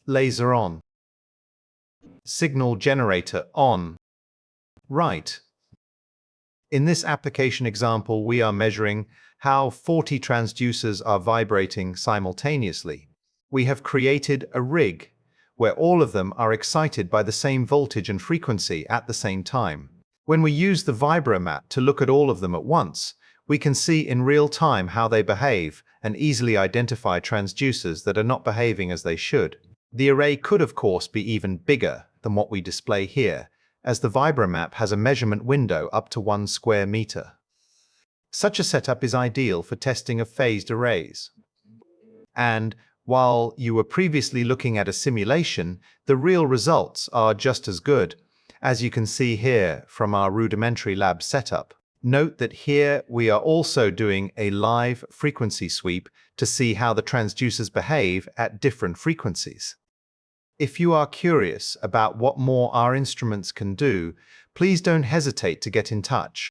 laser on. Signal generator on. Right. In this application example, we are measuring how 40 transducers are vibrating simultaneously. We have created a rig where all of them are excited by the same voltage and frequency at the same time. When we use the VibroMap to look at all of them at once, we can see in real time how they behave and easily identify transducers that are not behaving as they should. The array could, of course, be even bigger than what we display here, as the VibroMap has a measurement window up to 1 square meter. Such a setup is ideal for testing of phased arrays. And while you were previously looking at a simulation, the real results are just as good, as you can see here from our rudimentary lab setup. Note that here we are also doing a live frequency sweep to see how the transducers behave at different frequencies. If you are curious about what more our instruments can do, please don't hesitate to get in touch.